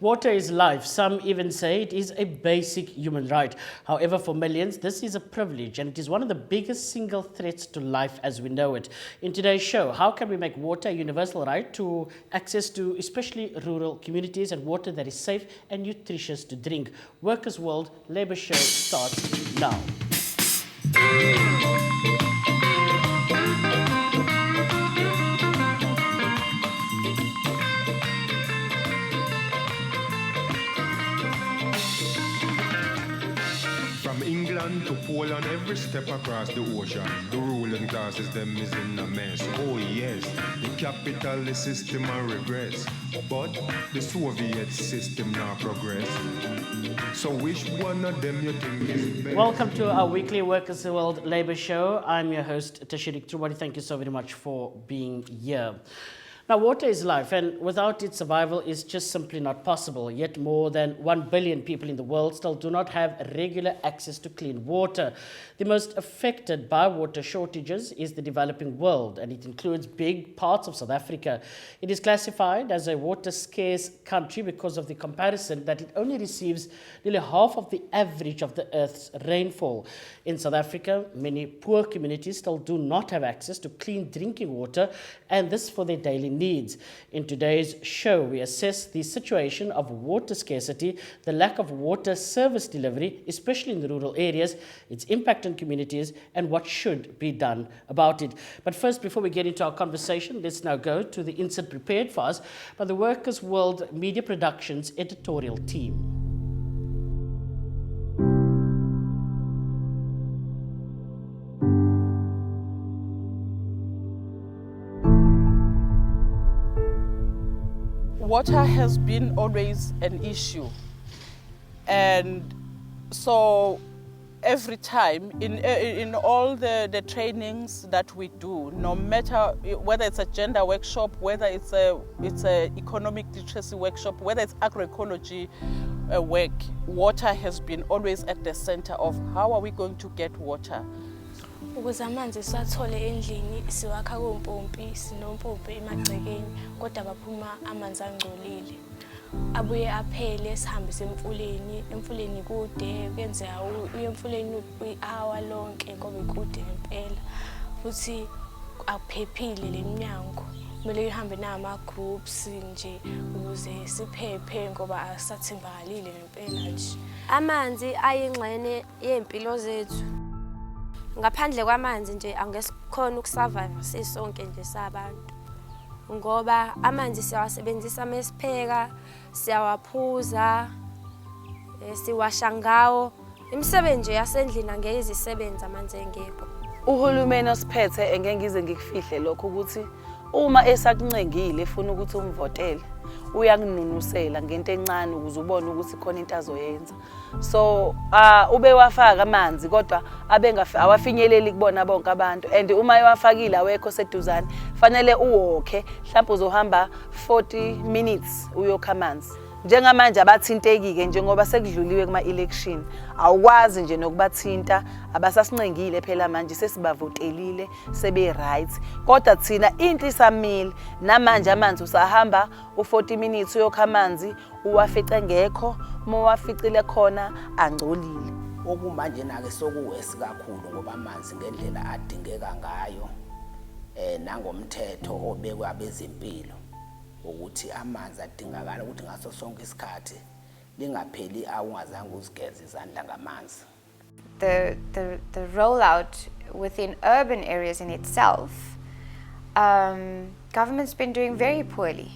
Water is life. Some even say it is a basic human right. However, for millions, this is a privilege and it is one of the biggest single threats to life as we know it. In today's show, how can we make water a universal right to access to especially rural communities and water that is safe and nutritious to drink? Workers' World Labour Show starts now. England to Poland, every step across the ocean, the ruling classes them is in a mess. Oh yes, the capitalist system a regress, but the Soviet system now progress. So which one of them you think is best? Welcome to our weekly Workers' World Labour Show. I'm your host, Tashirik Trubadi. Thank you so very much for being here. Now, water is life, and without its survival is just simply not possible. Yet more than 1 billion people in the world still do not have regular access to clean water. The most affected by water shortages is the developing world, and it includes big parts of South Africa. It is classified as a water-scarce country because of the comparison that it only receives nearly half of the average of the Earth's rainfall. In South Africa, many poor communities still do not have access to clean drinking water, and this for their daily needs. In today's show, we assess the situation of water scarcity, the lack of water service delivery, especially in the rural areas, its impact on communities, and what should be done about it. But first, before we get into our conversation, let's now go to the insert prepared for us by the Workers' World Media Productions editorial team. Water has been always an issue, and so every time in all the trainings that we do, no matter whether it's a gender workshop, whether it's a economic literacy workshop, whether it's agroecology work, water has been always at the center of how are we going to get water. Ukuze amanzi siwathole endlini siwakha kompompi sinompompi emagcekeni kodwa baphuma amanzi angcolile abuye aphele sihambise emfuleni kude kuyenzeka uye emfuleni i-hour lonke ngoba ikude ngempela futhi akuphephile leminyango kumele ihambe nama groups nje ukuze siphephe ngoba asathembakalile ngempela nje amanzi ayingxenye yempilo zethu. Ngaphandle kwamanzi nje angesikhona ukusurvive sisonke nje sabantu ngoba amanzi siyawasebenzisa mesipheka siyawaphuza siwasha ngawo imisebenzi yasendlini angeke izisebenza amanzi engekho. Uhulumeni osiphethe engeke ngize ngikufihle lokho ukuthi uma esakuncengile efuna ukuthi umvotele uyakununusela ngento encane ukuze ubone ukuthi khona into azoyenza. So ube wafaka amanzi kodwa awafinyeleli kubona bonke abantu, and uma ewafakile awekho seduzane fanele uwokhe mhlawumbe uzohamba 40 minutes uyokha amanzi. Njengamanje abathintekike njengoba sekudluliwe kuma election awukwazi nje nokubathinta abasasincengile phela manje sesibavotelile sebe right kodwa thina into isamile namanje amanzi usahamba u40 minutes uyokha amanzi uwafice ngekho mowaficile khona angcolile. Okumanje nake sokuwesi kakhulu ngoba amanzi ngendlela adingeka ngayo nangomthetho obekwe abezempilo ukuthi amanzi adingakala ukuthi ngaso sonke isikhathi lingapheli awungazange uzigeze izandla ngamanzi. The rollout within urban areas in itself, government's been doing very poorly.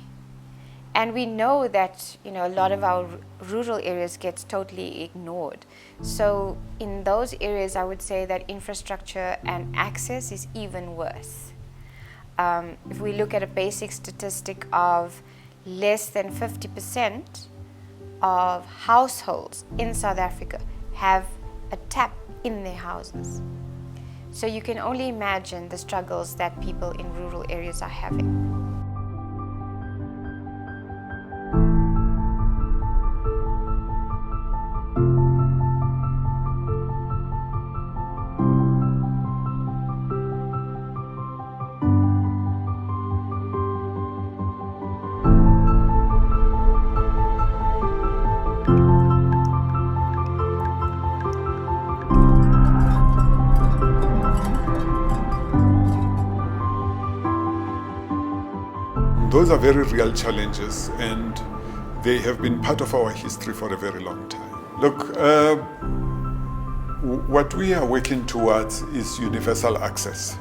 And we know that, a lot of our rural areas gets totally ignored. So in those areas, I would say that infrastructure and access is even worse. If we look at a basic statistic of less than 50% of households in South Africa have a tap in their houses. So you can only imagine the struggles that people in rural areas are having. those are very real challenges, and they have been part of our history for a very long time. Look, what we are working towards is universal access.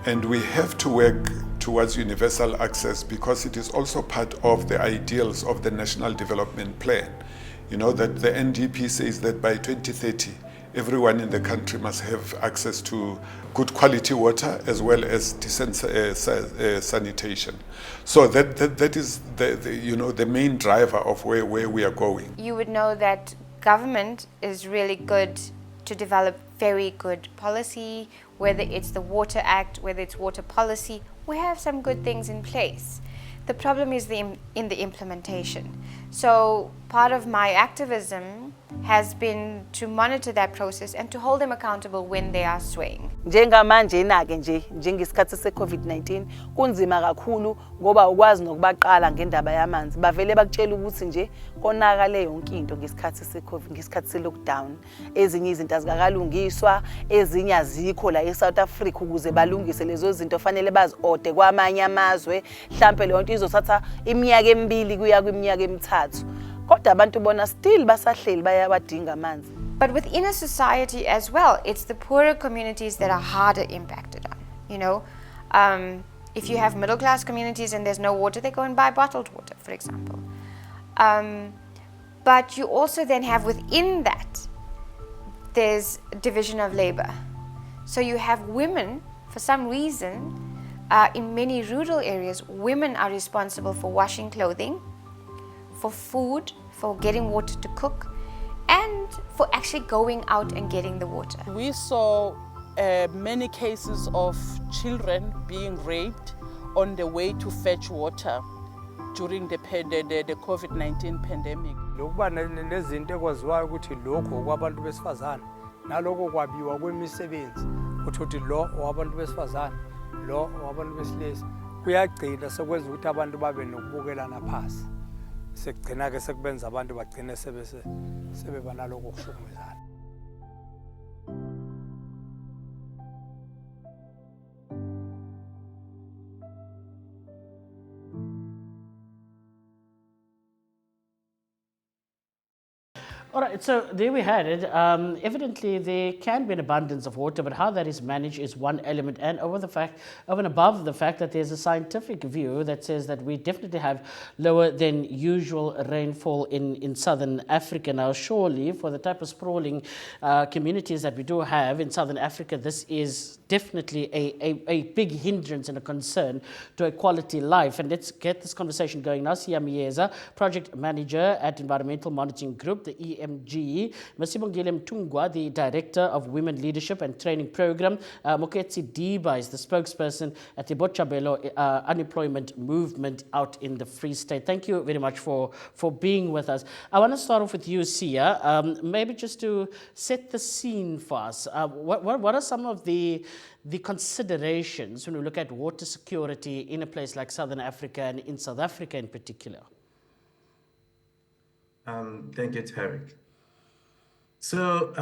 And we have to work towards universal access because it is also part of the ideals of the National Development Plan. You know that the NDP says that by 2030, everyone in the country must have access to good quality water as well as decent sanitation. So that is the main driver of where we are going. You would know that government is really good to develop very good policy, whether it's the Water Act, whether it's water policy. We have some good things in place. The problem is in the implementation. So part of my activism has been to monitor that process and to hold them accountable when they are swaying. Njengamanje na-ke nje njengesikhathi se-COVID-19 kunzima kakhulu ngoba ukwazi nokubaqala ngendaba yamanzi bavele bakutshela ukuthi nje konakale yonke into ngesikhathi se-COVID, ngesikhathi se-lockdown. Ezinye izinto azikakalungiswa, ezinye azikho la e-South Africa ukuze balungise lezo zinto fanele bazi-ode kwamanye amazwe. Mhlampe leyo nto izothatha iminyaka emibili kuya kwiminyaka emithathu. Kodwa abantu bona still basahleli bayabadinga amanzi. But within a society as well, it's the poorer communities that are harder impacted on. You know, if you have middle class communities and there's no water, they go and buy bottled water, for example. But you also then have within that, there's division of labor. So you have women, for some reason, in many rural areas, women are responsible for washing clothing, for food, for getting water to cook, and for actually going out and getting the water. We saw many cases of children being raped on the way to fetch water during the COVID-19 pandemic. Lokuba nezinto ekwaziwayo ukuthi lokho okwabantu besifazane naloko kwabiwa kwemisebenzi ukuthi lo owabantu besifazane lo owabantu besilisa kuyagcina sekwenza ukuthi abantu babe nokubukelana phansi. Sekugcina ke sekubenza abantu bagcine sebeba naloko ukuhlukumezana. All right, so there we had it. Evidently, there can be an abundance of water, but how that is managed is one element. And over and above the fact that there's a scientific view that says that we definitely have lower than usual rainfall in southern Africa. Now, surely, for the type of sprawling communities that we do have in southern Africa, this is definitely a big hindrance and a concern to a quality life. And let's get this conversation going now. Siya Miyeza, Project Manager at Environmental Monitoring Group, the EMG. Masibongile Mtungwa, the Director of Women Leadership and Training Program. Moketsi Diba is the spokesperson at the Bochabelo Unemployment Movement out in the Free State. Thank you very much for being with us. I want to start off with you, Siya. Maybe just to set the scene for us. What are some of the considerations when we look at water security in a place like Southern Africa and in South Africa in particular? Thank you, Tarek. So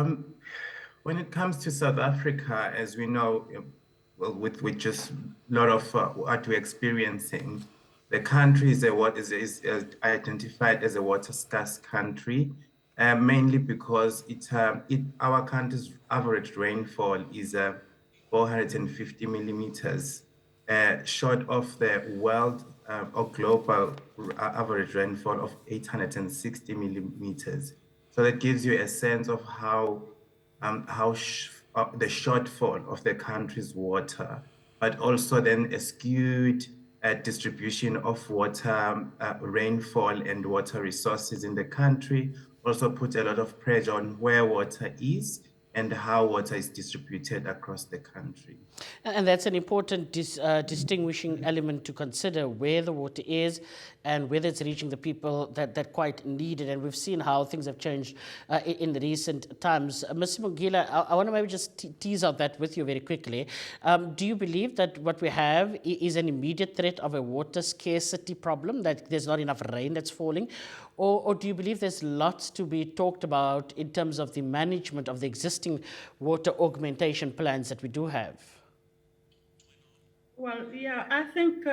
when it comes to South Africa, as we know, well, with just a lot of what we're experiencing, the country is identified as a water scarce country, mainly because our country's average rainfall is 450 millimeters, short of the world or global average rainfall of 860 millimeters. So that gives you a sense of how the shortfall of the country's water, but also then a skewed distribution of water, rainfall and water resources in the country also put a lot of pressure on where water is and how water is distributed across the country. And that's an important distinguishing element to consider, where the water is and whether it's reaching the people that quite need it. And we've seen how things have changed in the recent times. Ms. Mugila, I want to maybe just tease out that with you very quickly. Do you believe that what we have is an immediate threat of a water scarcity problem, that there's not enough rain that's falling? Or do you believe there's lots to be talked about in terms of the management of the existing water augmentation plans that we do have? Well, yeah, I think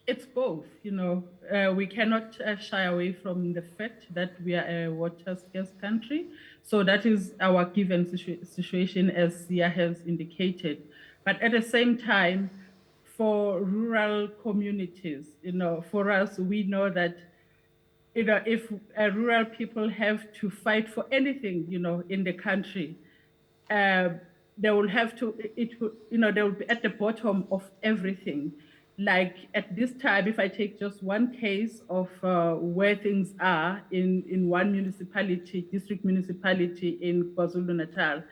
It's both, we cannot shy away from the fact that we are a water scarce country. So that is our given situation, as Sia has indicated. But at the same time, for rural communities, for us, we know that, if rural people have to fight for anything, in the country, they will have to, they will be at the bottom of everything. Like at this time, if I take just one case of where things are in one municipality, district municipality in KwaZulu-Natal,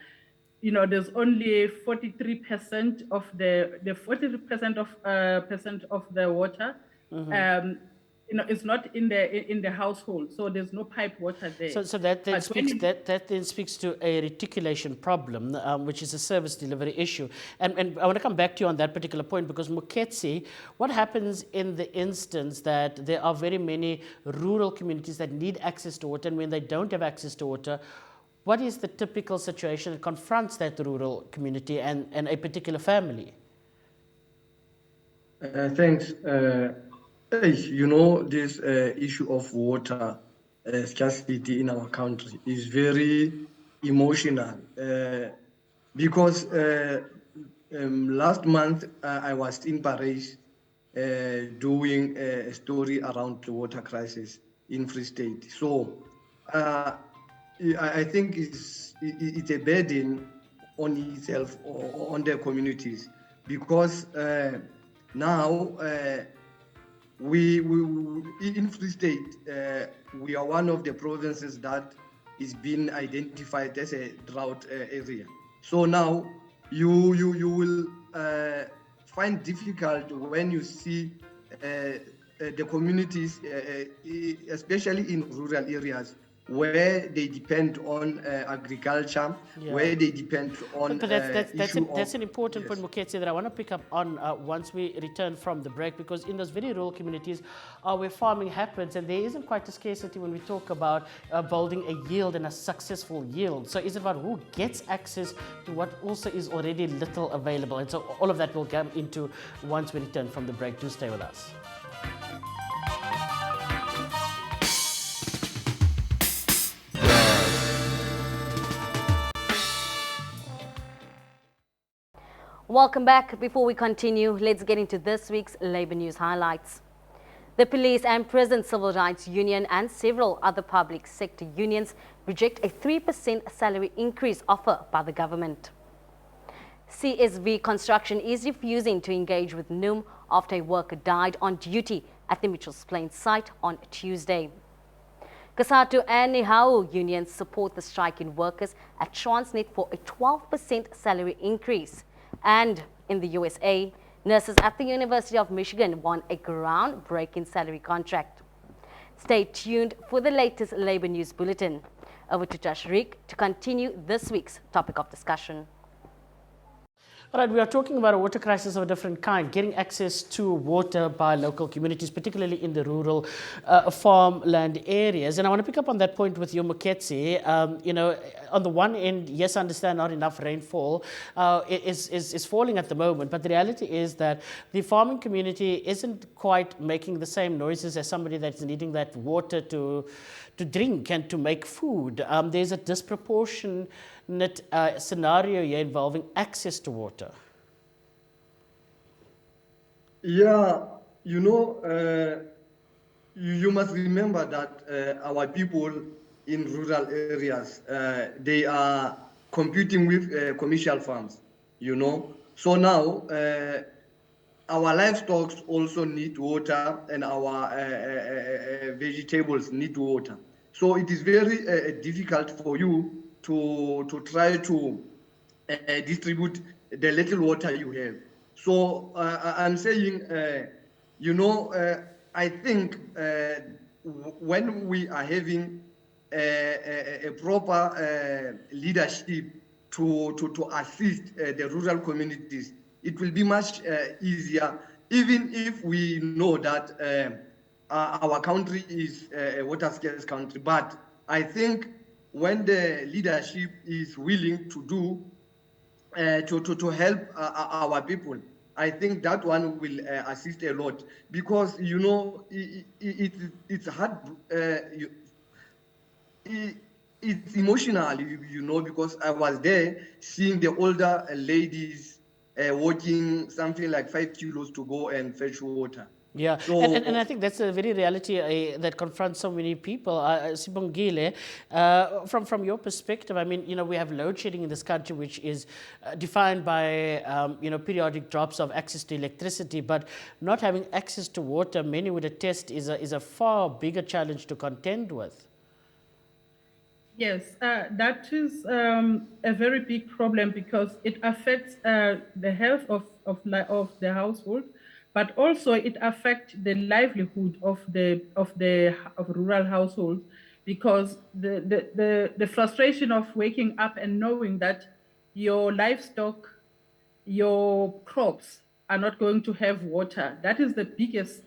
there's only 43% of the 43% of the water, it's not in the household, so there's no pipe water there. So that then speaks to a reticulation problem, which is a service delivery issue. And I want to come back to you on that particular point, because Moketsi, what happens in the instance that there are very many rural communities that need access to water, and when they don't have access to water, what is the typical situation that confronts that rural community and a particular family? Thanks. This issue of water scarcity in our country is very emotional, because last month I was in Paris doing a story around the water crisis in Free State. So I think it's a burden on itself or on the communities, because now we in Free State, we are one of the provinces that is being identified as a drought area. So now you will find difficult when you see the communities, especially in rural areas, where they depend on agriculture, where they depend on. But that's an important point, Moketsi, that I want to pick up on once we return from the break, because in those very rural communities where farming happens, and there isn't quite a scarcity when we talk about building a yield and a successful yield. So it's about who gets access to what also is already little available. And so all of that will come into once we return from the break. Do stay with us. Welcome back. Before we continue, let's get into this week's Labour News highlights. The Police and Prison Civil Rights Union and several other public sector unions reject a 3% salary increase offer by the government. CSV Construction is refusing to engage with NUM after a worker died on duty at the Mitchells Plain site on Tuesday. Kasatu and Nihau unions support the striking workers at Transnet for a 12% salary increase. And in the USA, nurses at the University of Michigan won a groundbreaking salary contract. Stay tuned for the latest Labour News Bulletin. Over to Tashrik to continue this week's topic of discussion. All right, we are talking about a water crisis of a different kind, getting access to water by local communities, particularly in the rural farmland areas. And I want to pick up on that point with you, Moketsi. On the one end, yes, I understand not enough rainfall is falling at the moment, but the reality is that the farming community isn't quite making the same noises as somebody that's needing that water to drink and to make food. There's a disproportionate scenario here involving access to water. Yeah, you must remember that our people in rural areas, they are competing with commercial farms, So now, our livestock also need water, and our vegetables need water. So it is very difficult for you to try to distribute the little water you have. So I'm saying, I think when we are having a proper leadership to assist the rural communities, it will be much easier, even if we know that our country is a water scarce country. But I think when the leadership is willing to do to help our people, I think that one will assist a lot because it's hard. It's emotional, because I was there seeing the older ladies walking something like 5 kilos to go and fetch water. Yeah, So, and I think that's a very reality that confronts so many people. Sibongile, from your perspective, I mean, we have load shedding in this country, which is defined by, periodic drops of access to electricity, but not having access to water, many would attest, is a far bigger challenge to contend with. Yes, that is a very big problem because it affects the health of the household, but also it affects the livelihood of rural households because the frustration of waking up and knowing that your livestock, your crops are not going to have water. That is the biggest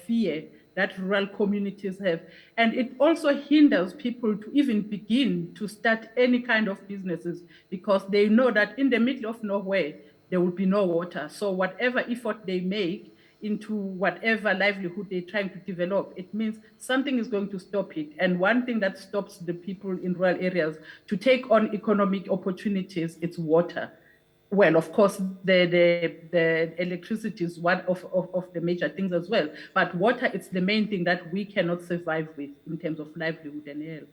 fear that rural communities have. And it also hinders people to even begin to start any kind of businesses because they know that in the middle of nowhere, there will be no water. So whatever effort they make into whatever livelihood they're trying to develop, it means something is going to stop it. And one thing that stops the people in rural areas to take on economic opportunities, it's water. Well, of course, the electricity is one of the major things as well. But water is the main thing that we cannot survive with in terms of livelihood and health.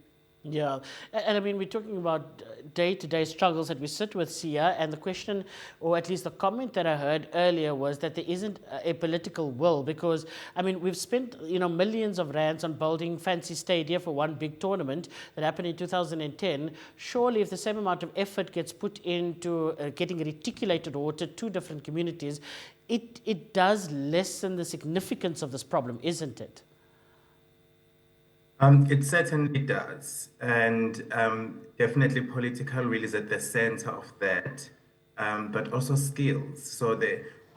Yeah, and I mean, we're talking about day-to-day struggles that we sit with, Sia, and the question, or at least the comment that I heard earlier was that there isn't a political will because, I mean, we've spent, millions of rands on building fancy stadia for one big tournament that happened in 2010. Surely if the same amount of effort gets put into getting reticulated water to different communities, it does lessen the significance of this problem, isn't it? It certainly does, and definitely political will is at the center of that, but also skills. So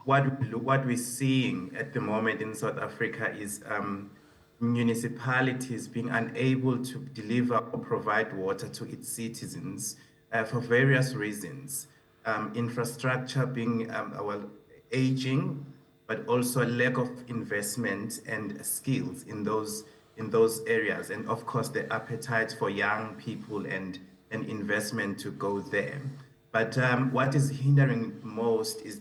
what we're seeing at the moment in South Africa is municipalities being unable to deliver or provide water to its citizens for various reasons. Infrastructure being aging, but also lack of investment and skills in those areas, and of course the appetite for young people and investment to go there. But what is hindering most is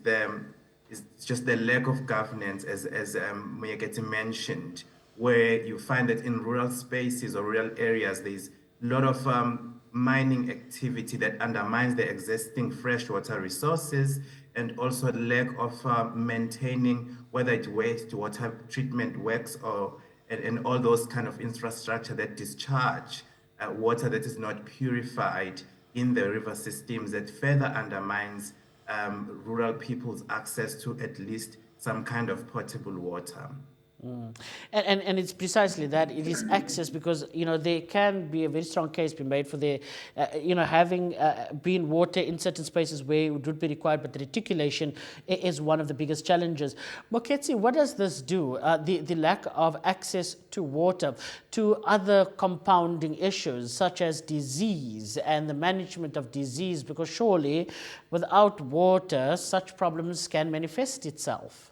just the lack of governance, as Moyeketi mentioned, where you find that in rural spaces or rural areas there's a lot of mining activity that undermines the existing freshwater resources, and also lack of maintaining whether it's wastewater treatment works and all those kind of infrastructure that discharge water that is not purified in the river systems, that further undermines rural people's access to at least some kind of potable water. And it's precisely that, it is access, because there can be a very strong case be made for the having been water in certain spaces where it would be required, but the reticulation is one of the biggest challenges. Moketsi, what does this do, the lack of access to water, to other compounding issues such as disease and the management of disease? Because surely without water such problems can manifest itself.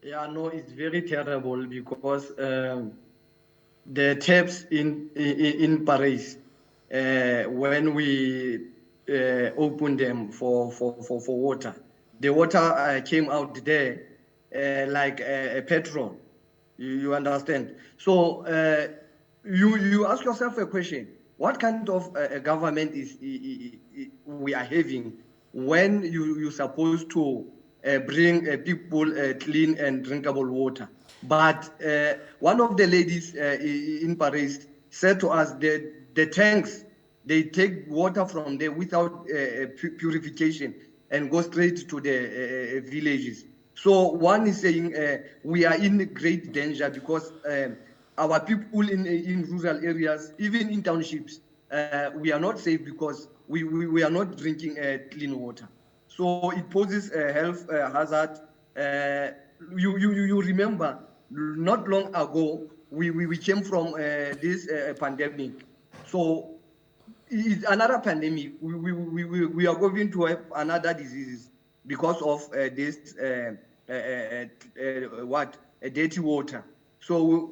Yeah, no, it's very terrible because the taps in Paris, when we opened them for water, the water came out there like a petrol. You understand? So you ask yourself a question: what kind of a government is we are having when you're supposed to bring people clean and drinkable water? But one of the ladies in Paris said to us that the tanks, they take water from there without purification and go straight to the villages. So one is saying we are in great danger because our people in rural areas, even in townships, we are not safe because we are not drinking clean water. So it poses a health hazard. You remember, not long ago, we came from this pandemic. So it's another pandemic. We are going to have another diseases. because of this dirty water. So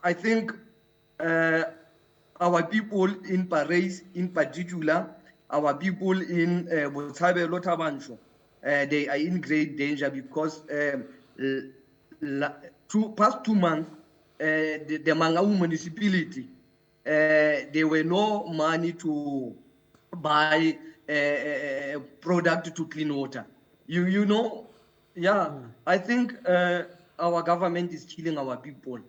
I think our people in Paris, in particular, our people in Botshabelo Tabansho, they are in great danger because past 2 months, the Mangaung municipality, there were no money to buy a product to clean water. You know, yeah, I think our government is killing our people.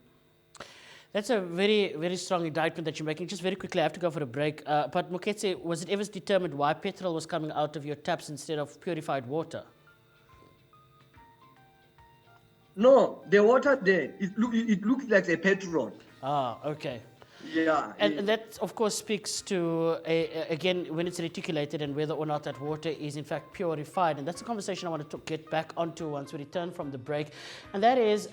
That's a very, very strong indictment that you're making. Just very quickly, I have to go for a break. But Moketse, was it ever determined why petrol was coming out of your taps instead of purified water? No, the water there, it looks like a petrol. Ah, okay. Yeah. And that, of course, speaks to, again, when it's reticulated and whether or not that water is, in fact, purified. And that's a conversation I want to get back onto once we return from the break. And that is,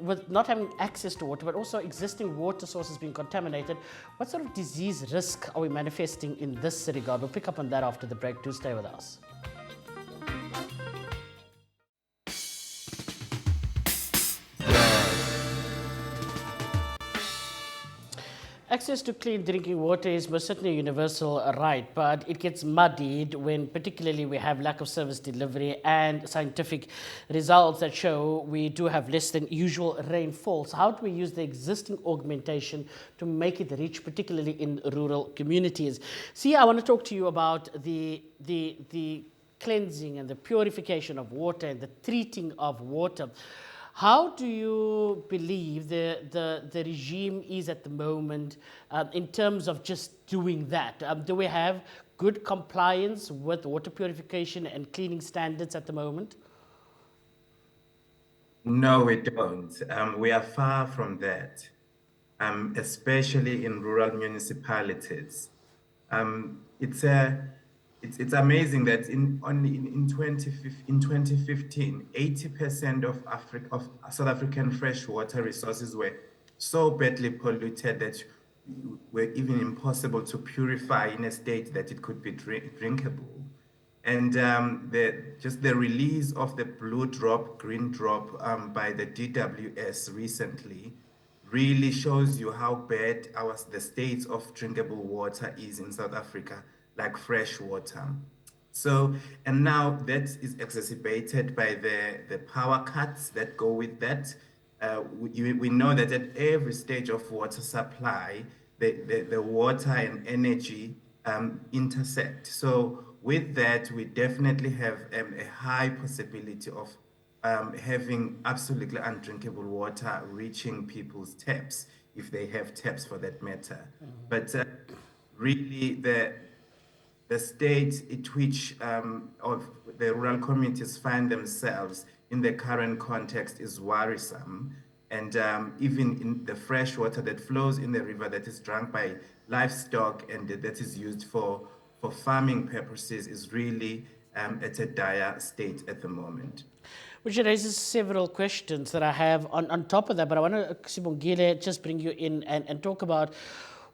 with not having access to water, but also existing water sources being contaminated, what sort of disease risk are we manifesting in this regard? We'll pick up on that after the break. Do stay with us. Access to clean drinking water is most certainly a universal right, but it gets muddied when particularly we have lack of service delivery and scientific results that show we do have less than usual rainfall. So how do we use the existing augmentation to make it reach, particularly in rural communities? See, I want to talk to you about the cleansing and the purification of water and the treating of water. How do you believe the regime is at the moment in terms of just doing that? Do we have good compliance with water purification and cleaning standards at the moment? No, we don't. We are far from that, especially in rural municipalities. It's amazing that in 2015, 80% of South African freshwater resources were so badly polluted that were even impossible to purify in a state that it could be drinkable. And just the release of the blue drop, green drop by the DWS recently really shows you how bad the state of drinkable water is in South Africa, like fresh water. So, and now that is exacerbated by the power cuts that go with that. We know that at every stage of water supply, the water and energy intersect. So with that, we definitely have a high possibility of having absolutely undrinkable water reaching people's taps, if they have taps for that matter. But really, the state at which of the rural communities find themselves in the current context is worrisome. And even in the fresh water that flows in the river that is drunk by livestock and that is used for farming purposes is really at a dire state at the moment. Which raises several questions that I have on top of that, but I want to, Sibongile, just bring you in and talk about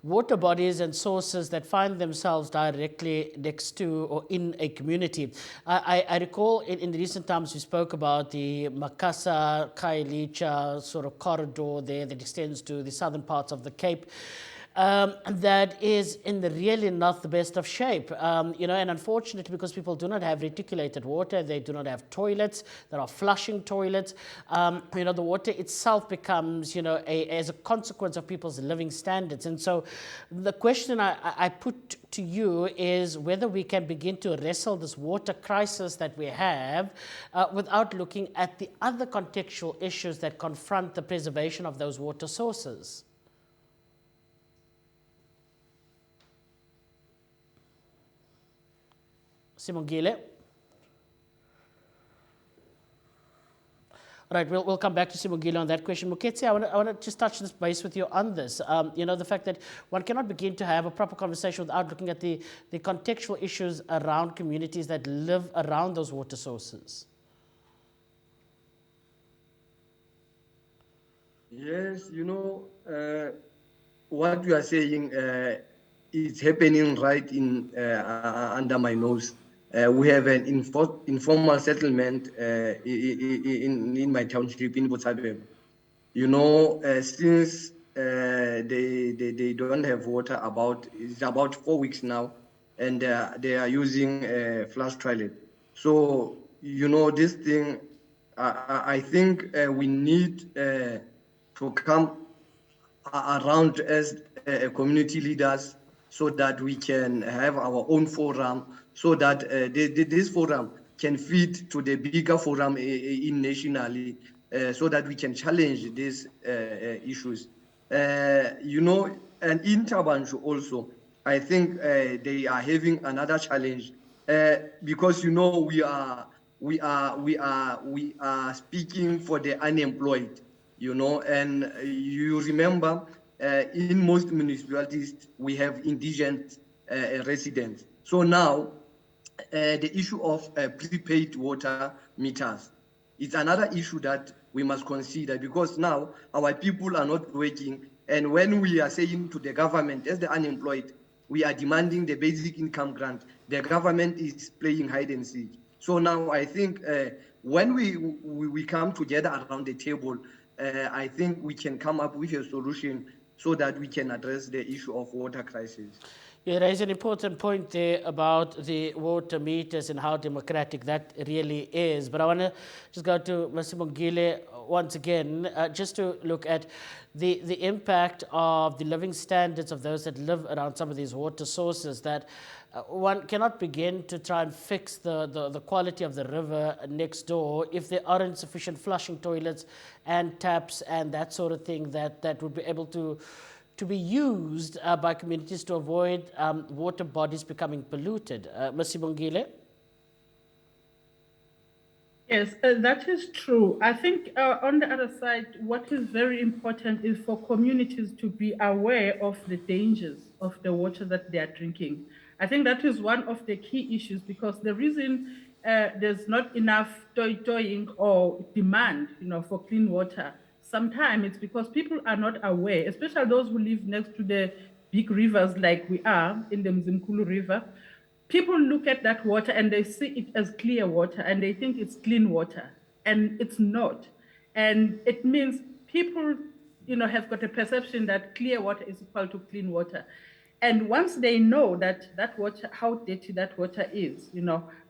water bodies and sources that find themselves directly next to or in a community. I recall in recent times we spoke about the Makassar, Khayelitsha sort of corridor there that extends to the southern parts of the Cape. That is in really not the best of shape, and unfortunately, because people do not have reticulated water, they do not have toilets, there are flushing toilets, the water itself becomes, as a consequence of people's living standards. And so the question I put to you is whether we can begin to wrestle this water crisis that we have without looking at the other contextual issues that confront the preservation of those water sources. Sibongile. Right, we'll come back to Sibongile on that question. Moketse, I want to just touch this base with you on this. The fact that one cannot begin to have a proper conversation without looking at the contextual issues around communities that live around those water sources. Yes, what you are saying is happening right in under my nose. We have an informal settlement in my township in Botshabelo. You know, since they don't have water it's about 4 weeks now, and they are using flush toilet. So, you know, this thing, I think we need to come around as community leaders so that we can have our own forum, so that this forum can feed to the bigger forum in nationally, so that we can challenge these issues. You know, and in Tabanshu also, I think they are having another challenge because, you know, we are speaking for the unemployed, you know, and you remember in most municipalities we have indigent residents. So now the issue of prepaid water meters is another issue that we must consider, because now our people are not working, and when we are saying to the government as the unemployed, we are demanding the basic income grant, the government is playing hide and seek. So now I think when we come together around the table, I think we can come up with a solution so that we can address the issue of water crisis. You raise an important point there about the water meters and how democratic that really is. But I want to just go to Mr. Mongile once again, just to look at the impact of the living standards of those that live around some of these water sources, that one cannot begin to try and fix the quality of the river next door if there aren't sufficient flushing toilets and taps and that sort of thing that would be able to be used by communities to avoid water bodies becoming polluted. Ms. Sibongile? Yes, that is true. I think on the other side, what is very important is for communities to be aware of the dangers of the water that they are drinking. I think that is one of the key issues, because the reason there's not enough toying or demand, for clean water, sometimes it's because people are not aware, especially those who live next to the big rivers like we are in the Mzimkhulu River. People look at that water and they see it as clear water and they think it's clean water, and it's not. And it means people, have got a perception that clear water is equal to clean water. And once they know that water, how dirty that water is,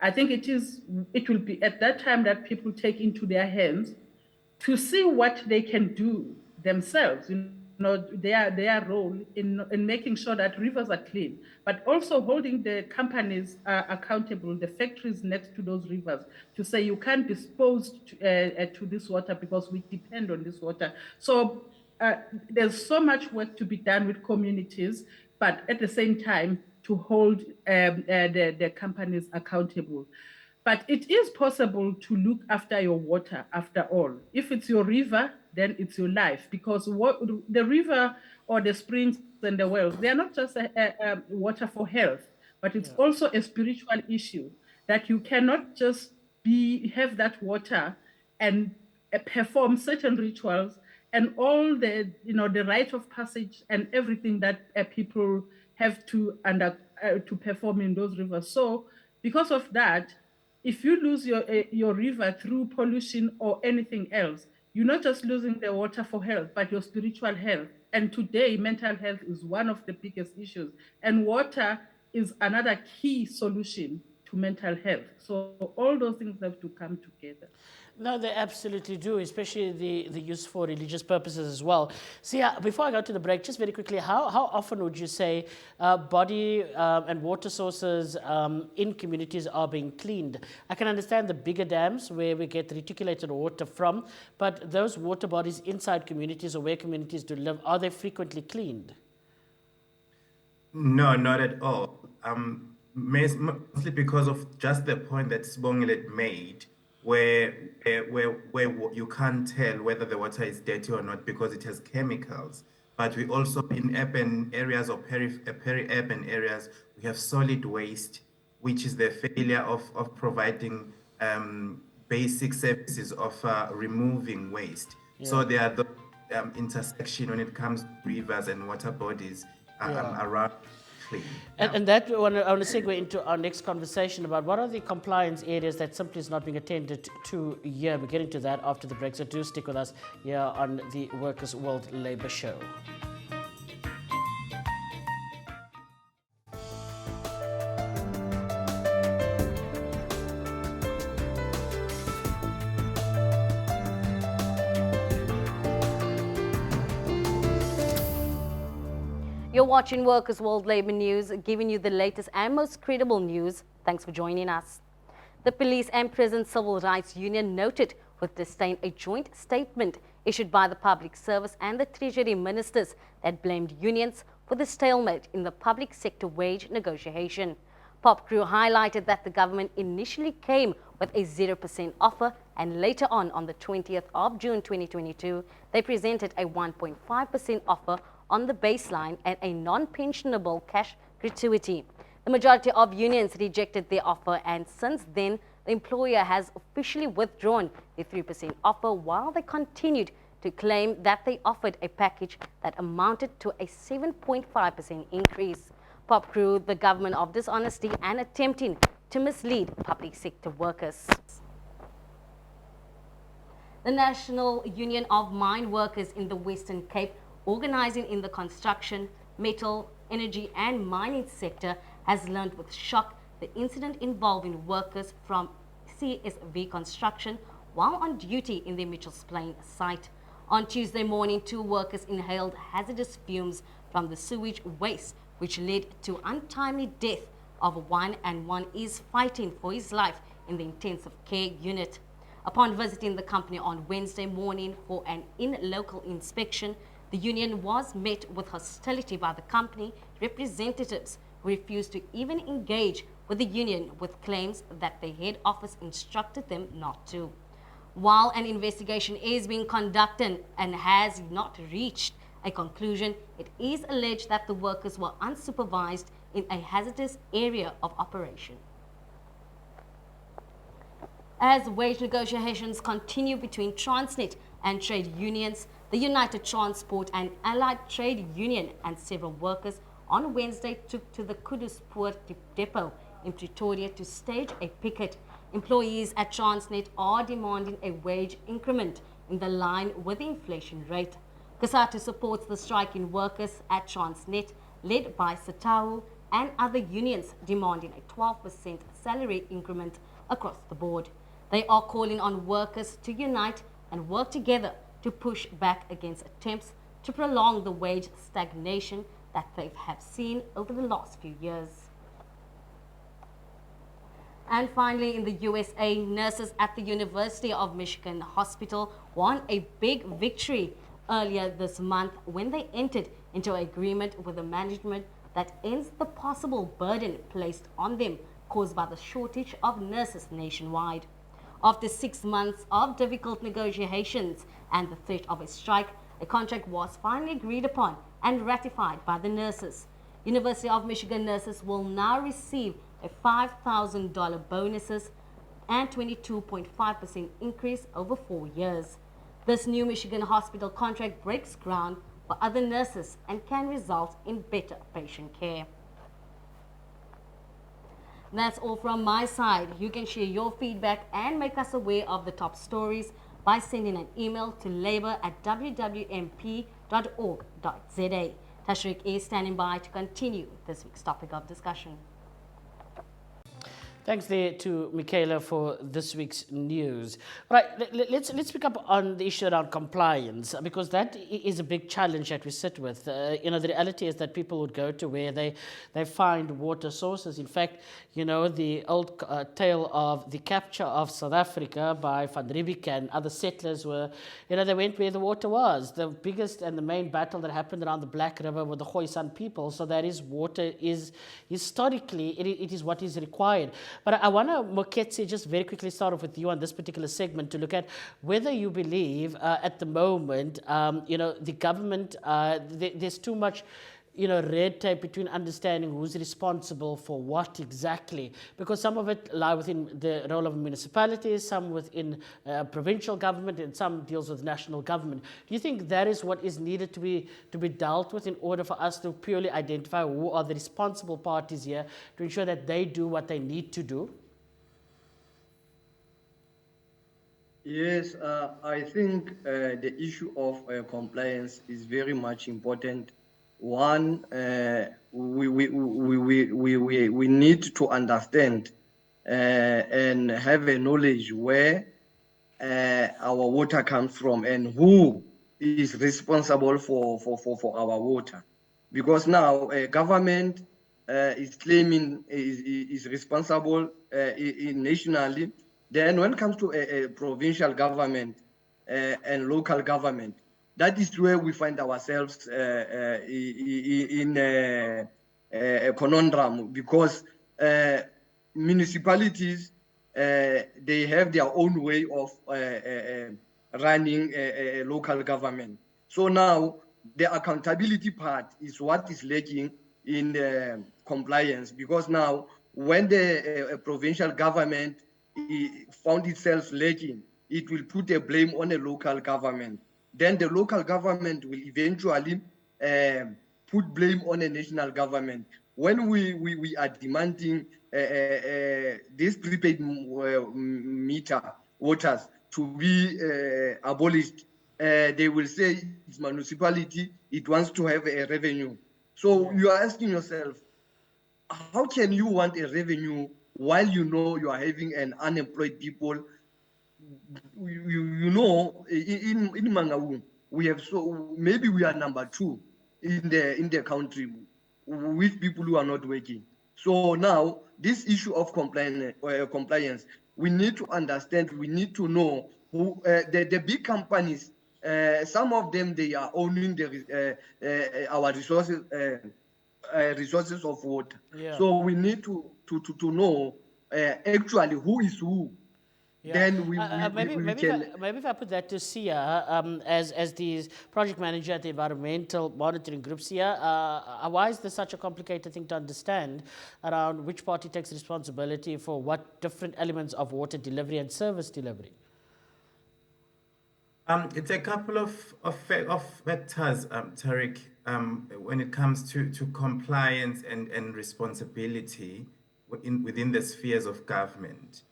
I think it will be at that time that people take into their hands to see what they can do themselves, their role in making sure that rivers are clean, but also holding the companies accountable, the factories next to those rivers, to say you can't dispose to this water because we depend on this water. So there's so much work to be done with communities, but at the same time to hold the companies accountable. But it is possible to look after your water after all. If it's your river, then it's your life, because the river or the springs and the wells, they are not just water for health, but it's also a spiritual issue, that you cannot just have that water and perform certain rituals and all the the rite of passage and everything that people have to perform in those rivers. So because of that, if you lose your river through pollution or anything else, you're not just losing the water for health, but your spiritual health. And today, mental health is one of the biggest issues. And water is another key solution to mental health. So all those things have to come together. No, they absolutely do, especially the use for religious purposes as well. So yeah, before I go to the break, just very quickly, how often would you say body and water sources in communities are being cleaned? I can understand the bigger dams where we get reticulated water from, but those water bodies inside communities or where communities do live, are they frequently cleaned? No, not at all. Mostly because of just the point that Sibongile made, where you can't tell whether the water is dirty or not because it has chemicals. But we also, in urban areas or peri-urban areas, we have solid waste, which is the failure of providing basic services of removing waste. Yeah. So there are the intersection when it comes to rivers and water bodies around. clean. And that, I want to segue into our next conversation about what are the compliance areas that simply is not being attended to here. We're getting to that after the break, so do stick with us here on the Workers' World Labour Show. You're watching Workers' World Labour News, giving you the latest and most credible news. Thanks for joining us. The Police and Prison Civil Rights Union noted with disdain a joint statement issued by the Public Service and the Treasury Ministers that blamed unions for the stalemate in the public sector wage negotiation. Pop Crew highlighted that the government initially came with a 0% offer, and later on the 20th of June 2022, they presented a 1.5% offer on the baseline and a non-pensionable cash gratuity. The majority of unions rejected their offer, and since then, the employer has officially withdrawn the 3% offer, while they continued to claim that they offered a package that amounted to a 7.5% increase. Pop Crew, the government of dishonesty and attempting to mislead public sector workers. The National Union of Mine Workers in the Western Cape, organizing in the construction, metal, energy and mining sector, has learned with shock the incident involving workers from CSV Construction while on duty in the Mitchells Plain site. On Tuesday morning, 2 workers inhaled hazardous fumes from the sewage waste, which led to untimely death of one, and one is fighting for his life in the intensive care unit. Upon visiting the company on Wednesday morning for an in-local inspection, the union was met with hostility by the company representatives who refused to even engage with the union with claims that the head office instructed them not to. While an investigation is being conducted and has not reached a conclusion, it is alleged that the workers were unsupervised in a hazardous area of operation. As wage negotiations continue between Transnet and trade unions, the United Transport and Allied Trade Union and several workers on Wednesday took to the Kuduspoort depot in Pretoria to stage a picket. Employees at Transnet are demanding a wage increment in the line with the inflation rate. COSATU supports the striking workers at Transnet, led by SATAU and other unions, demanding a 12% salary increment across the board. They are calling on workers to unite and work together to push back against attempts to prolong the wage stagnation that they have seen over the last few years. And finally, in the USA, nurses at the University of Michigan Hospital won a big victory earlier this month when they entered into an agreement with the management that ends the possible burden placed on them caused by the shortage of nurses nationwide. After 6 months of difficult negotiations and the threat of a strike, a contract was finally agreed upon and ratified by the nurses. University of Michigan nurses will now receive a $5,000 bonuses and 22.5% increase over 4 years. This new Michigan hospital contract breaks ground for other nurses and can result in better patient care. That's all from my side. You can share your feedback and make us aware of the top stories by sending an email to labor@wwmp.org.za. Tashrik is standing by to continue this week's topic of discussion. Thanks there to Michaela for this week's news. Right, let's pick up on the issue around compliance, because that is a big challenge that we sit with. The reality is that people would go to where they find water sources. In fact, the old tale of the capture of South Africa by Van Riebeeck and other settlers were, they went where the water was. The biggest and the main battle that happened around the Black River were the Khoisan people. So that is water is historically, it is what is required. But I want to, Moketse, just very quickly start off with you on this particular segment to look at whether you believe at the moment, the government, there's too much red tape between understanding who's responsible for what exactly, because some of it lie within the role of municipalities, some within provincial government, and some deals with national government. Do you think that is what is needed to be dealt with in order for us to purely identify who are the responsible parties here to ensure that they do what they need to do? Yes, I think the issue of compliance is very much important. One, we need to understand and have a knowledge where our water comes from and who is responsible for our water. Because now government is claiming is responsible nationally. Then when it comes to a provincial government and local government, that is where we find ourselves in a conundrum, because municipalities, they have their own way of running a local government. So now the accountability part is what is lacking in compliance, because now when the provincial government found itself lacking, it will put a blame on a local government. Then the local government will eventually put blame on a national government. When we are demanding this prepaid meter waters to be abolished, they will say it's municipality, it wants to have a revenue. So you are asking yourself, how can you want a revenue while you know you are having an unemployed people? In Mangaung, we have, so maybe we are number 2 in the country with people who are not working. So now this issue of compliance, we need to understand, we need to know who the big companies, some of them, they are owning our resources of water. Yeah. So we need to know actually who is who. Yeah. Then we maybe if I put that to Sia, as the project manager at the environmental monitoring group, Sia, why is this such a complicated thing to understand around which party takes responsibility for what different elements of water delivery and service delivery? It's a couple of factors, Tariq, when it comes to compliance and responsibility within the spheres of government.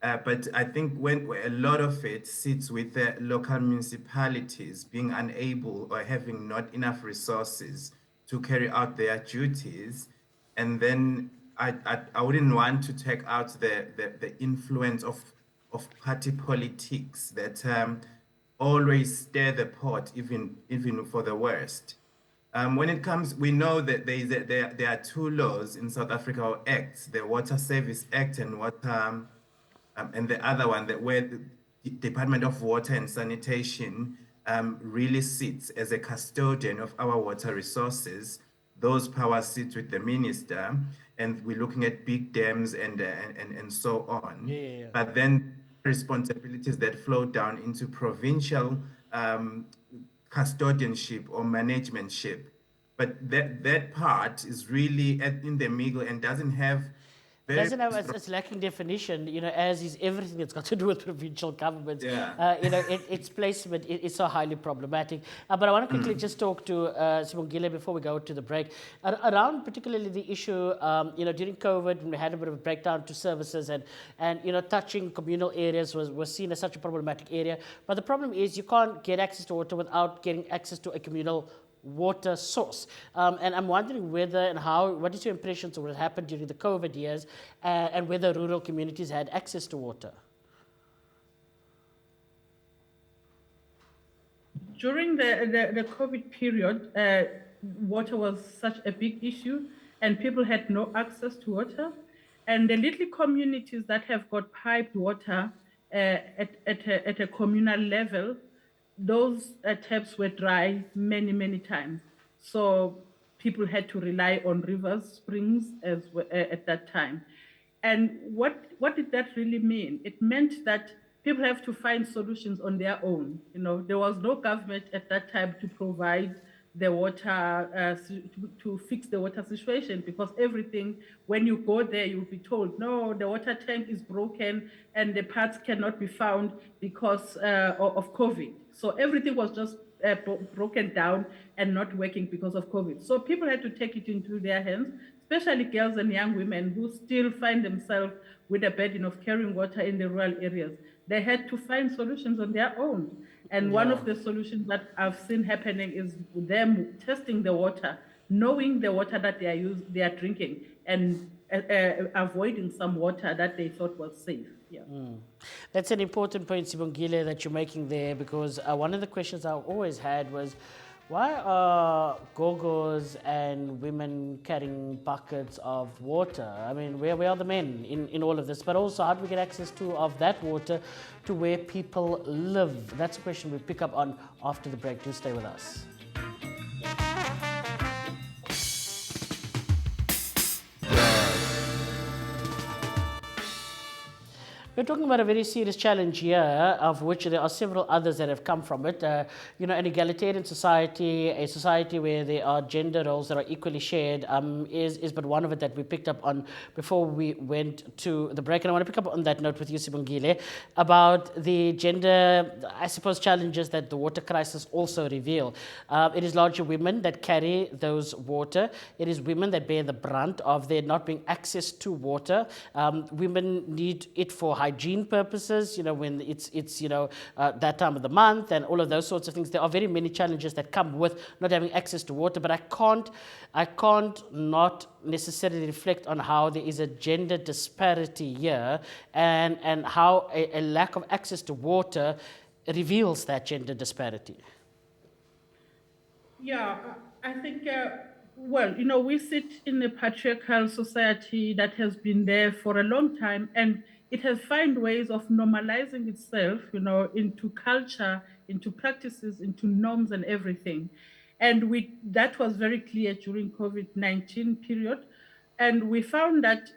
But I think when a lot of it sits with the local municipalities being unable or having not enough resources to carry out their duties, and then I wouldn't want to take out the influence of party politics that always stir the pot, even for the worst. When it comes, we know that there are 2 laws in South Africa, or acts: the Water Service Act and and the other one, where the Department of Water and Sanitation really sits as a custodian of our water resources. Those powers sit with the minister, and we're looking at big dams and so on. Yeah. But then responsibilities that flow down into provincial custodianship or managementship. But that part is really in the middle and doesn't have it's lacking definition, as is everything that's got to do with provincial governments. Yeah. Its placement is so highly problematic. But I want to quickly just talk to Sibongile before we go to the break. Around particularly the issue, during COVID, when we had a bit of a breakdown to services and touching communal areas was seen as such a problematic area. But the problem is you can't get access to water without getting access to a communal water source. And I'm wondering whether and how, what is your impressions of what happened during the COVID years and whether rural communities had access to water? During the COVID period, water was such a big issue and people had no access to water. And the little communities that have got piped water at a communal level, those taps were dry many times. So people had to rely on rivers, springs at that time. And what did that really mean? It meant that people have to find solutions on their own. There was no government at that time to provide the water, to fix the water situation, because everything, when you go there, you'll be told, no, the water tank is broken and the parts cannot be found because of COVID. So everything was just broken down and not working because of COVID. So people had to take it into their hands, especially girls and young women who still find themselves with a burden of carrying water in the rural areas. They had to find solutions on their own. And one of the solutions that I've seen happening is them testing the water, knowing the water that they are drinking, and avoiding some water that they thought was safe. Yeah. That's an important point, Sibongile, that you're making there, because one of the questions I always had was, why are gogos and women carrying buckets of water? I mean, where are the men in all of this? But also, how do we get access of that water to where people live? That's a question we pick up on after the break. Do stay with us. We're talking about a very serious challenge here, of which there are several others that have come from it. An egalitarian society, a society where there are gender roles that are equally shared, is but one of it that we picked up on before we went to the break. And I want to pick up on that note with you, Sibongile, about the gender, I suppose, challenges that the water crisis also reveal. It is largely women that carry those water. It is women that bear the brunt of there not being access to water. Women need it for hygiene purposes, when it's that time of the month and all of those sorts of things. There are very many challenges that come with not having access to water, but I can't not necessarily reflect on how there is a gender disparity here, and how a lack of access to water reveals that gender disparity. Yeah, I think, we sit in a patriarchal society that has been there for a long time, and it has found ways of normalizing itself, into culture, into practices, into norms and everything. And that was very clear during COVID-19 period. And we found that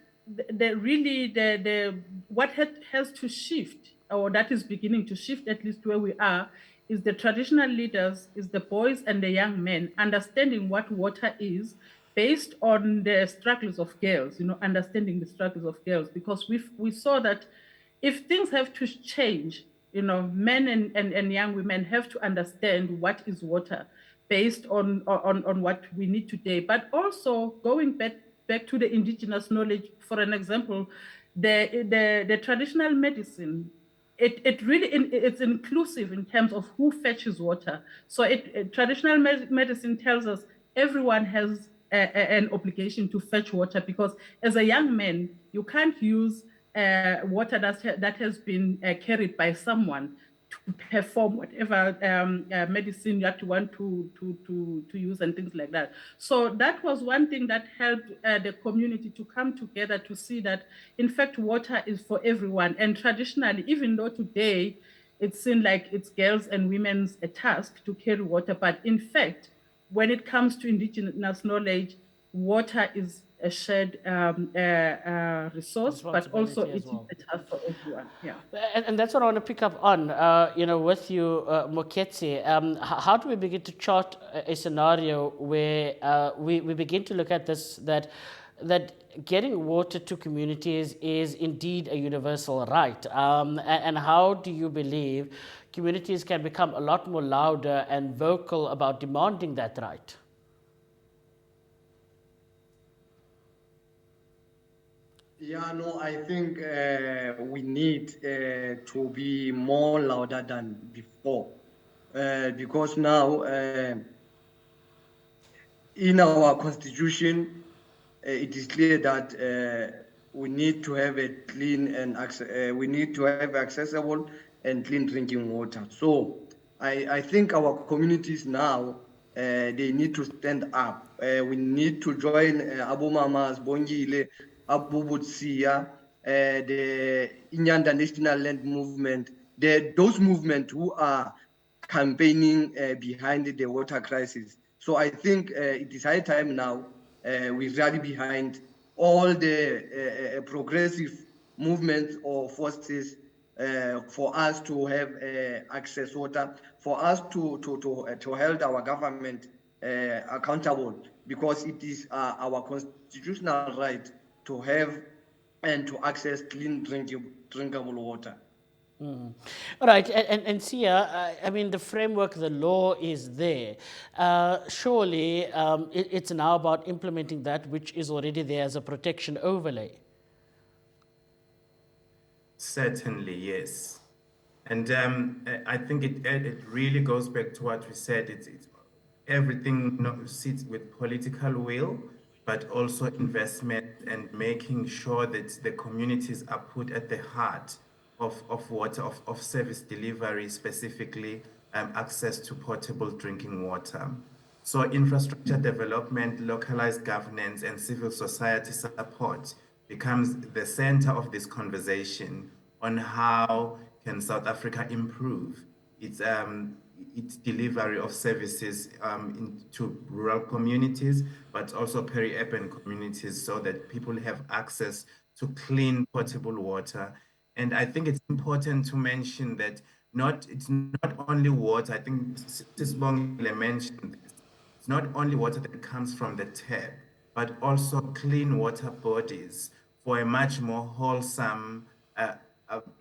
what has to shift, or that is beginning to shift, at least where we are, is the traditional leaders, is the boys and the young men understanding what water is, based on the struggles of girls, understanding the struggles of girls, because we saw that if things have to change, men and young women have to understand what is water, based on what we need today. But also going back to the indigenous knowledge, for an example, the traditional medicine, it's inclusive in terms of who fetches water. So traditional medicine tells us everyone has an obligation to fetch water, because as a young man, you can't use water that has been carried by someone to perform whatever medicine you actually want to use and things like that. So that was one thing that helped the community to come together to see that, in fact, water is for everyone. And traditionally, even though today it seems like it's girls and women's task to carry water, but in fact, when it comes to indigenous knowledge, water is a shared resource, but also it is a task for everyone. Yeah. And that's what I want to pick up on, with you, Moketse. How do we begin to chart a scenario where we begin to look at this, that getting water to communities is indeed a universal right? And how do you believe communities can become a lot more louder and vocal about demanding that right? Yeah, no, I think we need to be more louder than before, because now in our constitution, it is clear that we need to have a clean and we need to have accessible and clean drinking water. So I think our communities now, they need to stand up. We need to join Abu Mamas, Bongile, Abu Butsia, the Inyanda National Land Movement, those movements who are campaigning behind the water crisis. So I think it is high time now we rally behind all the progressive movements or forces for us to have access water, for us to hold our government accountable, because it is our constitutional right to have and to access clean drinkable water. All right, and Sia, I mean, the framework, the law is there. Surely it's now about implementing that which is already there as a protection overlay. Certainly, yes. And I think it really goes back to what we said. It's everything sits with political will, but also investment and making sure that the communities are put at the heart of water, of service delivery, specifically access to potable drinking water. So infrastructure development, localized governance, and civil society support becomes the center of this conversation on how can South Africa improve its delivery of services into rural communities, but also peri-urban communities, so that people have access to clean potable water. And I think it's important to mention that it's not only water. I think Sisbongile mentioned this. It's not only water that comes from the tap, but also clean water bodies for a much more wholesome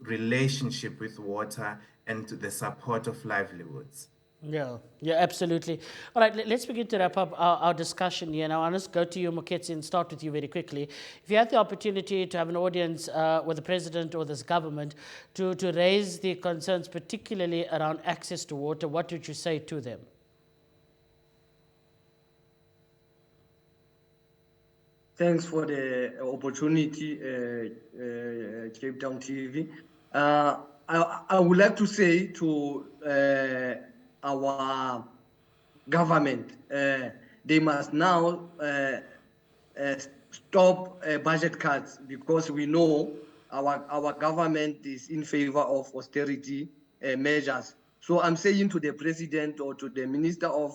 relationship with water and to the support of livelihoods. Yeah, absolutely. All right, let's begin to wrap up our discussion here. Now, I'll just go to you, Moketsi, and start with you very quickly. If you had the opportunity to have an audience with the president or this government to raise the concerns, particularly around access to water, what would you say to them? Thanks for the opportunity, Cape Town TV. I would like to say to our government, they must now stop budget cuts, because we know our government is in favor of austerity measures. So I'm saying to the president or to the Minister of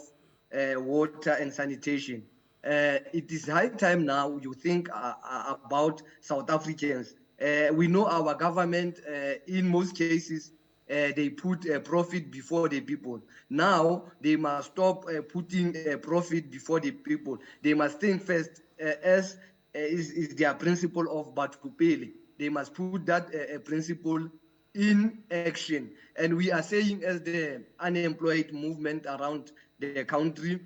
Water and Sanitation, it is high time now you think about South Africans. We know our government, in most cases, they put profit before the people. Now they must stop putting profit before the people. They must think first, as is their principle of Batukupeli. They must put that principle in action. And we are saying, as the unemployed movement around the country,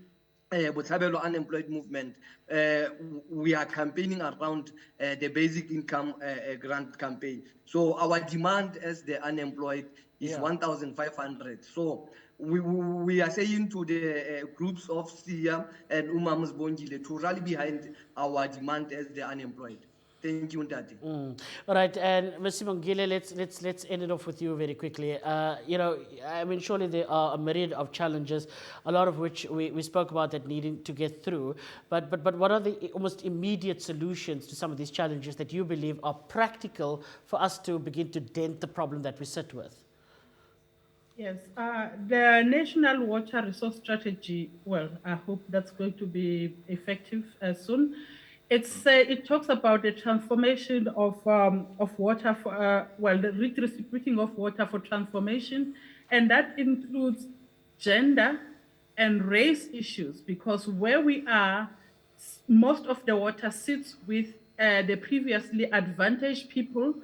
Botshabelo unemployed movement, we are campaigning around the basic income grant campaign. So our demand as the unemployed is 1,500. So we are saying to the groups of Sia and Umams Bongile to rally behind our demand as the unemployed. Thank you, Ndati. All right, and Mr. Mongile, let's end it off with you very quickly. I mean, surely there are a myriad of challenges, a lot of which we spoke about that needing to get through. But what are the almost immediate solutions to some of these challenges that you believe are practical for us to begin to dent the problem that we sit with? Yes, the National Water Resource Strategy, well, I hope that's going to be effective soon. It talks about the transformation of water for, the redistributing of water for transformation, and that includes gender and race issues, because where we are, most of the water sits with the previously advantaged people,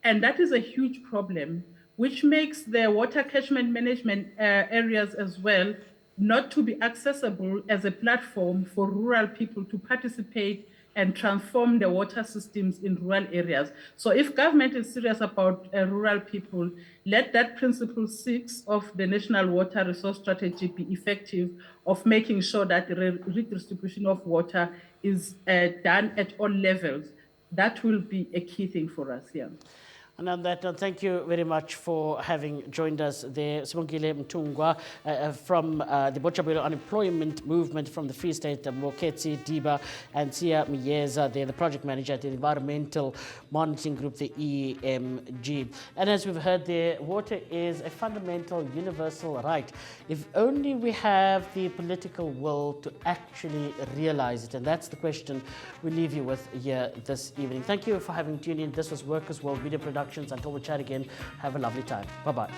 and that is a huge problem, which makes the water catchment management areas as well not to be accessible as a platform for rural people to participate and transform the water systems in rural areas. So if government is serious about rural people, let that principle 6 of the National Water Resource Strategy be effective, of making sure that the redistribution of water is done at all levels. That will be a key thing for us here. And on that note, thank you very much for having joined us there. Sibongile Mtungwa from the Botshabelo Unemployment Movement from the Free State, Moketsi Diba, and Sia Miyeza, they're the project manager at the Environmental Monitoring Group, the EMG. And as we've heard there, water is a fundamental universal right, if only we have the political will to actually realize it. And that's the question we leave you with here this evening. Thank you for having tuned in. This was Workers World Video Production. Until we chat again, have a lovely time. Bye-bye.